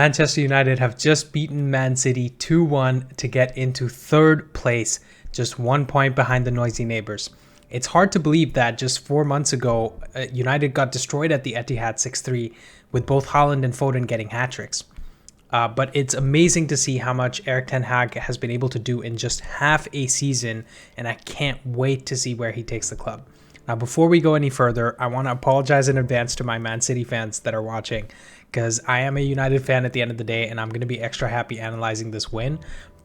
Manchester United have just beaten Man City 2-1 to get into third place, just 1 point behind the noisy neighbours. It's hard to believe that just 4 months ago, United got destroyed at the Etihad 6-3, with both Haaland and Foden getting hat-tricks. But it's amazing to see how much Erik Ten Hag has been able to do in just half a season, and I can't wait to see where he takes the club. Now, before we go any further, I want to apologize in advance to my Man City fans that are watching, because I am a United fan at the end of the day, and I'm going to be extra happy analyzing this win.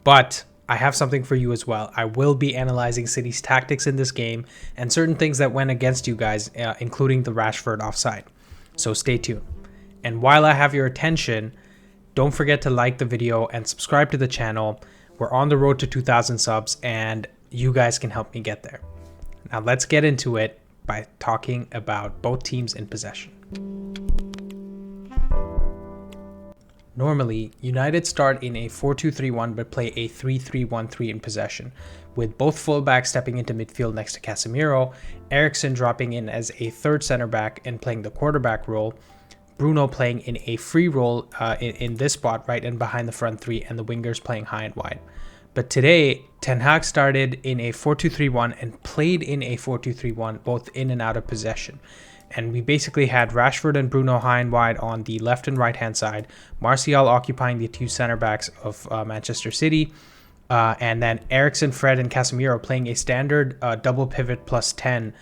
But I have something for you as well. I will be analyzing City's tactics in this game and certain things that went against you guys, including the Rashford offside. So stay tuned. And while I have your attention, don't forget to like the video and subscribe to the channel. We're on the road to 2,000 subs, and you guys can help me get there. Now let's get into it by talking about both teams in possession. Normally, United start in a 4-2-3-1 but play a 3-3-1-3 in possession, with both fullbacks stepping into midfield next to Casemiro, Eriksen dropping in as a third center back and playing the quarterback role, Bruno playing in a free role in this spot right in behind the front three, and the wingers playing high and wide. But today, Ten Hag started in a 4-2-3-1 and played in a 4-2-3-1 both in and out of possession. And we basically had Rashford and Bruno high and wide on the left and right hand side, Martial occupying the two center backs of Manchester City, and then Eriksen, Fred, and Casemiro playing a standard double pivot plus 10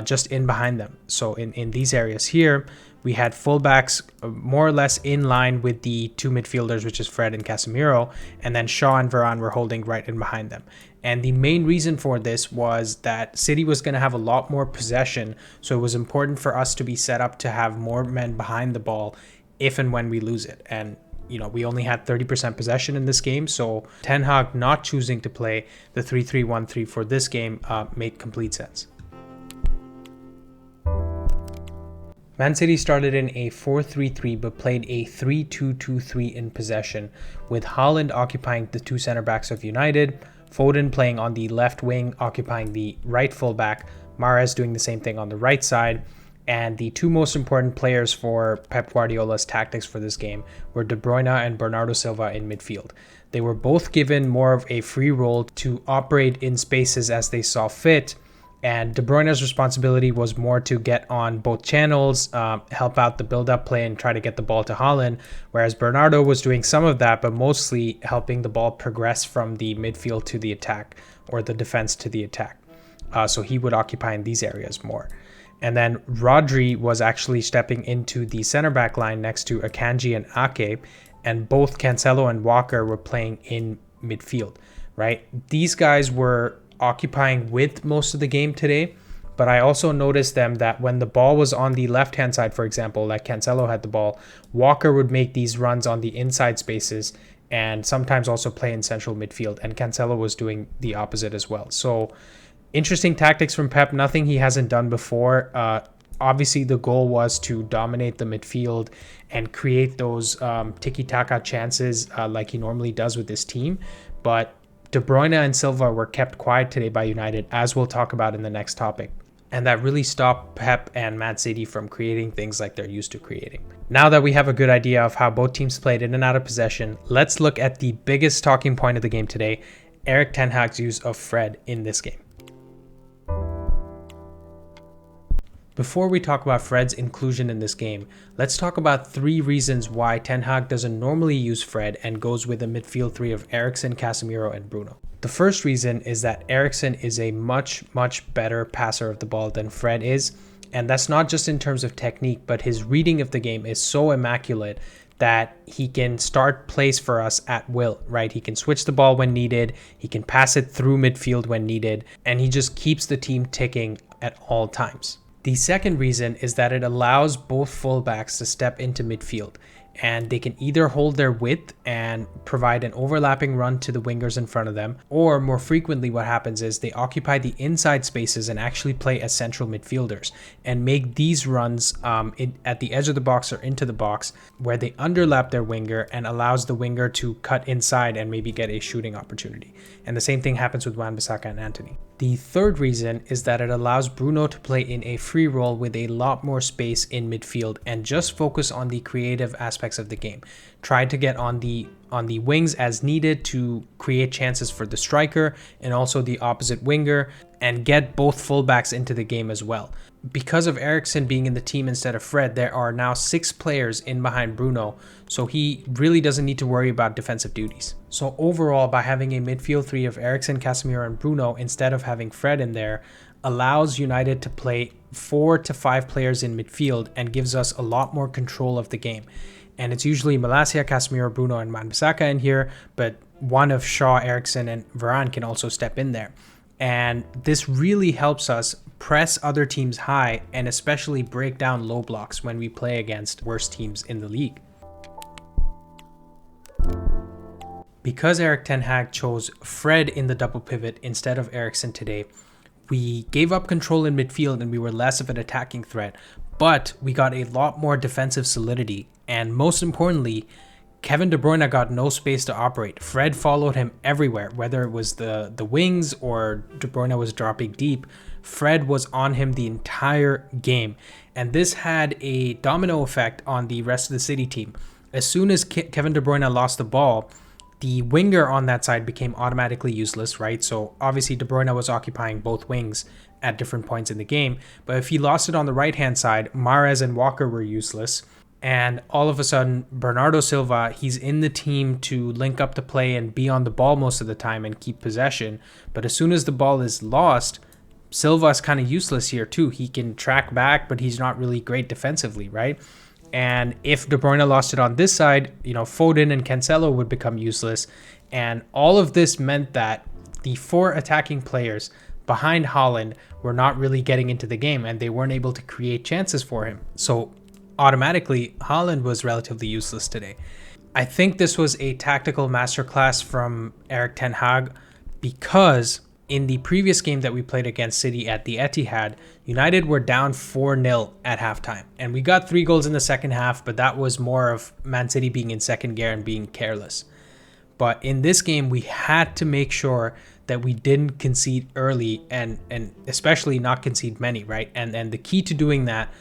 just in behind them. So in these areas here, we had fullbacks more or less in line with the two midfielders, which is Fred and Casemiro, and then Shaw and Varane were holding right in behind them. And the main reason for this was that City was going to have a lot more possession, so it was important for us to be set up to have more men behind the ball if and when we lose it. And we only had 30% possession in this game, so Ten Hag not choosing to play the 3-3-1-3 for this game made complete sense. Man City started in a 4-3-3 but played a 3-2-2-3 in possession, with Haaland occupying the two center backs of United, Foden playing on the left wing occupying the right fullback, Mahrez doing the same thing on the right side, and the two most important players for Pep Guardiola's tactics for this game were De Bruyne and Bernardo Silva in midfield. They were both given more of a free role to operate in spaces as they saw fit, and De Bruyne's responsibility was more to get on both channels, help out the build-up play and try to get the ball to Haaland, whereas Bernardo was doing some of that, but mostly helping the ball progress from the midfield to the attack, or the defense to the attack. So he would occupy in these areas more. And then Rodri was actually stepping into the center back line next to Akanji and Ake, and both Cancelo and Walker were playing in midfield, right? These guys were occupying with most of the game today, but I also noticed them that when the ball was on the left hand side, for example, like Cancelo had the ball, Walker would make these runs on the inside spaces and sometimes also play in central midfield, and Cancelo was doing the opposite as well. So interesting tactics from Pep, nothing he hasn't done before. Obviously the goal was to dominate the midfield and create those tiki-taka chances like he normally does with this team, but De Bruyne and Silva were kept quiet today by United, as we'll talk about in the next topic. And that really stopped Pep and Man City from creating things like they're used to creating. Now that we have a good idea of how both teams played in and out of possession, let's look at the biggest talking point of the game today, Erik Ten Hag's use of Fred in this game. Before we talk about Fred's inclusion in this game, let's talk about 3 reasons why Ten Hag doesn't normally use Fred and goes with a midfield 3 of Eriksen, Casemiro, and Bruno. The first reason is that Eriksen is a much better passer of the ball than Fred is, and that's not just in terms of technique, but his reading of the game is so immaculate that he can start plays for us at will, right? He can switch the ball when needed, he can pass it through midfield when needed, and he just keeps the team ticking at all times. The second reason is that it allows both fullbacks to step into midfield, and they can either hold their width and provide an overlapping run to the wingers in front of them, or more frequently what happens is they occupy the inside spaces and actually play as central midfielders and make these runs at the edge of the box or into the box where they underlap their winger and allows the winger to cut inside and maybe get a shooting opportunity. And the same thing happens with Wan-Bissaka and Antony. The third reason is that it allows Bruno to play in a free role with a lot more space in midfield and just focus on the creative aspect aspects of the game. Tried to get on the wings as needed to create chances for the striker and also the opposite winger, and get both fullbacks into the game as well. Because of Eriksen being in the team instead of Fred, there are now 6 players in behind Bruno, so he really doesn't need to worry about defensive duties. So overall, by having a midfield 3 of Eriksen, Casemiro and Bruno instead of having Fred in there, allows United to play 4 to 5 players in midfield and gives us a lot more control of the game. And it's usually Malacia, Casemiro, Bruno and Wan-Bissaka in here, but one of Shaw, Eriksen and Varane can also step in there. And this really helps us press other teams high and especially break down low blocks when we play against worse teams in the league. Because Erik ten Hag chose Fred in the double pivot instead of Eriksen today, we gave up control in midfield and we were less of an attacking threat, but we got a lot more defensive solidity. And most importantly, Kevin De Bruyne got no space to operate. Fred followed him everywhere, whether it was the wings or De Bruyne was dropping deep. Fred was on him the entire game. And this had a domino effect on the rest of the City team. As soon as Kevin De Bruyne lost the ball, the winger on that side became automatically useless, right? So obviously De Bruyne was occupying both wings at different points in the game. But if he lost it on the right-hand side, Mahrez and Walker were useless. And all of a sudden, Bernardo Silva, he's in the team to link up the play and be on the ball most of the time and keep possession. But as soon as the ball is lost, Silva's kind of useless here too. He can track back, but he's not really great defensively, right? And if De Bruyne lost it on this side, Foden and Cancelo would become useless. And all of this meant that the 4 attacking players behind Haaland were not really getting into the game and they weren't able to create chances for him. So automatically, Haaland was relatively useless today. I think this was a tactical masterclass from Erik ten Hag because in the previous game that we played against City at the Etihad, United were down 4-0 at halftime. And we got 3 goals in the second half, but that was more of Man City being in second gear and being careless. But in this game, we had to make sure that we didn't concede early and especially not concede many, right? And the key to doing that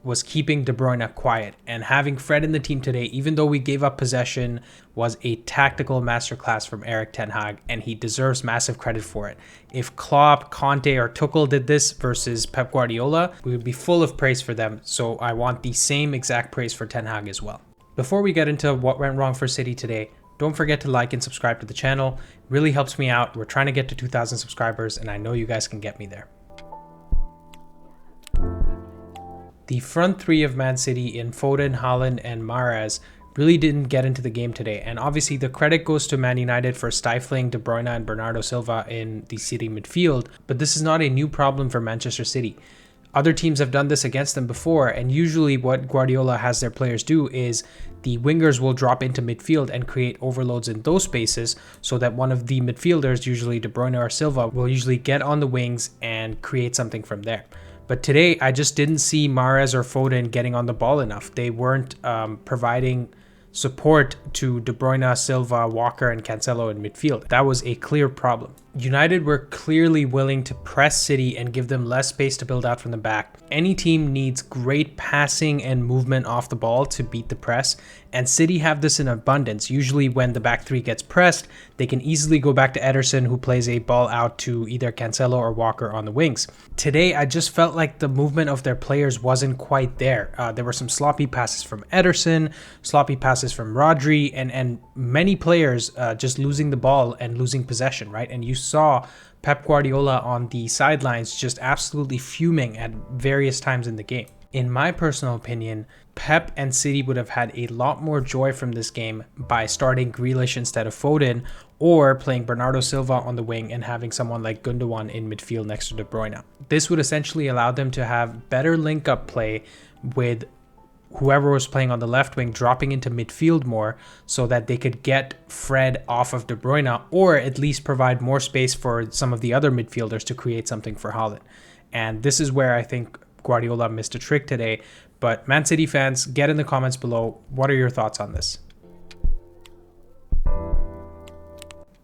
was keeping De Bruyne quiet, and having Fred in the team today, even though we gave up possession, was a tactical masterclass from Erik ten Hag, and he deserves massive credit for it. If Klopp, Conte, or Tuchel did this versus Pep Guardiola, we would be full of praise for them, so I want the same exact praise for ten Hag as well. Before we get into what went wrong for City today, don't forget to like and subscribe to the channel. It really helps me out. We're trying to get to 2,000 subscribers, and I know you guys can get me there. The front 3 of Man City in Foden, Haaland, and Mahrez really didn't get into the game today. And obviously the credit goes to Man United for stifling De Bruyne and Bernardo Silva in the City midfield. But this is not a new problem for Manchester City. Other teams have done this against them before. And usually what Guardiola has their players do is the wingers will drop into midfield and create overloads in those spaces so that one of the midfielders, usually De Bruyne or Silva, will usually get on the wings and create something from there. But today, I just didn't see Mahrez or Foden getting on the ball enough. They weren't providing support to De Bruyne, Silva, Walker, and Cancelo in midfield. That was a clear problem. United were clearly willing to press City and give them less space to build out from the back. Any team needs great passing and movement off the ball to beat the press, and City have this in abundance. Usually when the back 3 gets pressed, they can easily go back to Ederson, who plays a ball out to either Cancelo or Walker on the wings. Today, I just felt like the movement of their players wasn't quite there. There were some sloppy passes from Ederson, sloppy passes from Rodri, and many players just losing the ball and losing possession, right? And you saw Pep Guardiola on the sidelines just absolutely fuming at various times in the game. In my personal opinion, Pep and City would have had a lot more joy from this game by starting Grealish instead of Foden, or playing Bernardo Silva on the wing and having someone like Gundogan in midfield next to De Bruyne. This would essentially allow them to have better link-up play with whoever was playing on the left wing dropping into midfield more so that they could get Fred off of De Bruyne, or at least provide more space for some of the other midfielders to create something for Haaland. And this is where I think Guardiola missed a trick today. But Man City fans, get in the comments below. What are your thoughts on this?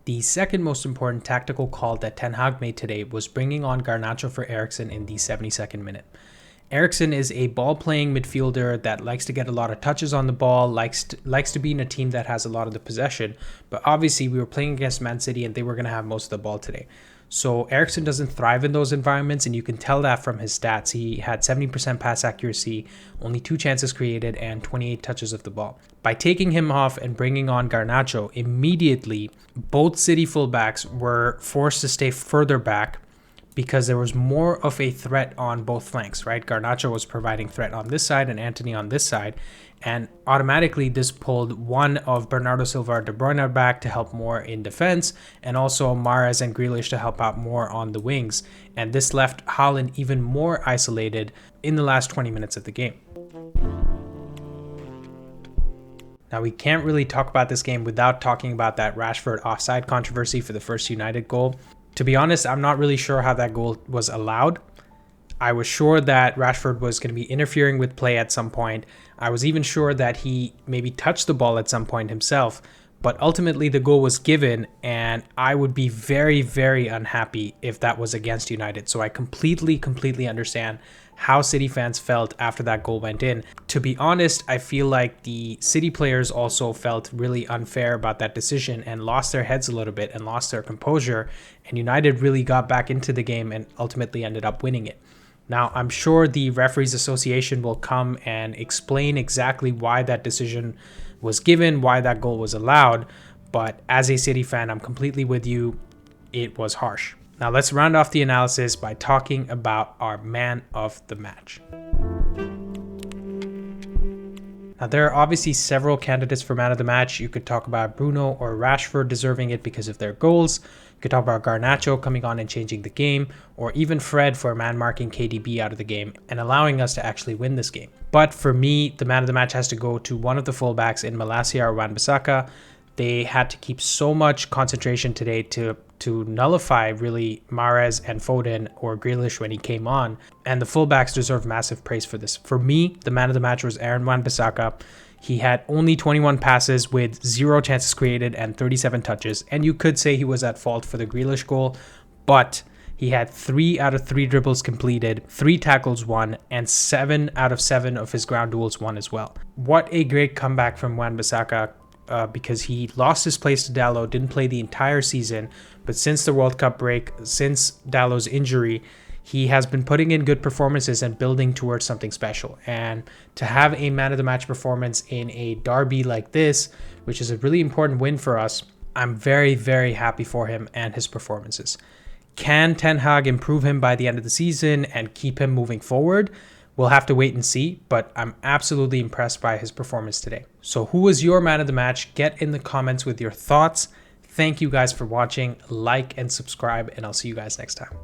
The second most important tactical call that Ten Hag made today was bringing on Garnacho for Eriksen in the 72nd minute. Eriksen is a ball-playing midfielder that likes to get a lot of touches on the ball, likes to be in a team that has a lot of the possession. But obviously, we were playing against Man City, and they were going to have most of the ball today. So Eriksen doesn't thrive in those environments, and you can tell that from his stats. He had 70% pass accuracy, only 2 chances created, and 28 touches of the ball. By taking him off and bringing on Garnacho, immediately, both City fullbacks were forced to stay further back, because there was more of a threat on both flanks, right? Garnacho was providing threat on this side and Antony on this side. And automatically this pulled one of Bernardo Silva or De Bruyne back to help more in defense, and also Mahrez and Grealish to help out more on the wings. And this left Haaland even more isolated in the last 20 minutes of the game. Now, we can't really talk about this game without talking about that Rashford offside controversy for the first United goal. To be honest, I'm not really sure how that goal was allowed. I was sure that Rashford was going to be interfering with play at some point. I was even sure that he maybe touched the ball at some point himself. But ultimately, the goal was given, and I would be very, very unhappy if that was against United. So I completely understand how City fans felt after that goal went in. To be honest, I feel like the City players also felt really unfair about that decision and lost their heads a little bit and lost their composure. And United really got back into the game and ultimately ended up winning it. Now, I'm sure the Referees Association will come and explain exactly why that decision was given, why that goal was allowed. But as a City fan, I'm completely with you. It was harsh. Now let's round off the analysis by talking about our man of the match. Now there are obviously several candidates for man of the match. You could talk about Bruno or Rashford deserving it because of their goals. You could talk about Garnacho coming on and changing the game, or even Fred for man marking KDB out of the game and allowing us to actually win this game. But for me, the man of the match has to go to one of the fullbacks in Malacia or Wan-Bissaka. They had to keep so much concentration today to nullify really Mahrez and Foden or Grealish when he came on. And the fullbacks deserve massive praise for this. For me, the man of the match was Aaron Wan-Bissaka. He had only 21 passes with 0 chances created and 37 touches. And you could say he was at fault for the Grealish goal, but he had 3 out of 3 dribbles completed, 3 tackles won, and 7 out of 7 of his ground duels won as well. What a great comeback from Wan-Bissaka. Because he lost his place to Dalot, didn't play the entire season, but since the World Cup break, since Dalot's injury, he has been putting in good performances and building towards something special. And to have a man of the match performance in a derby like this, which is a really important win for us, I'm very, very happy for him and his performances. Can Ten Hag improve him by the end of the season and keep him moving forward? We'll have to wait and see, but I'm absolutely impressed by his performance today. So who was your man of the match? Get in the comments with your thoughts. Thank you guys for watching. Like and subscribe, and I'll see you guys next time.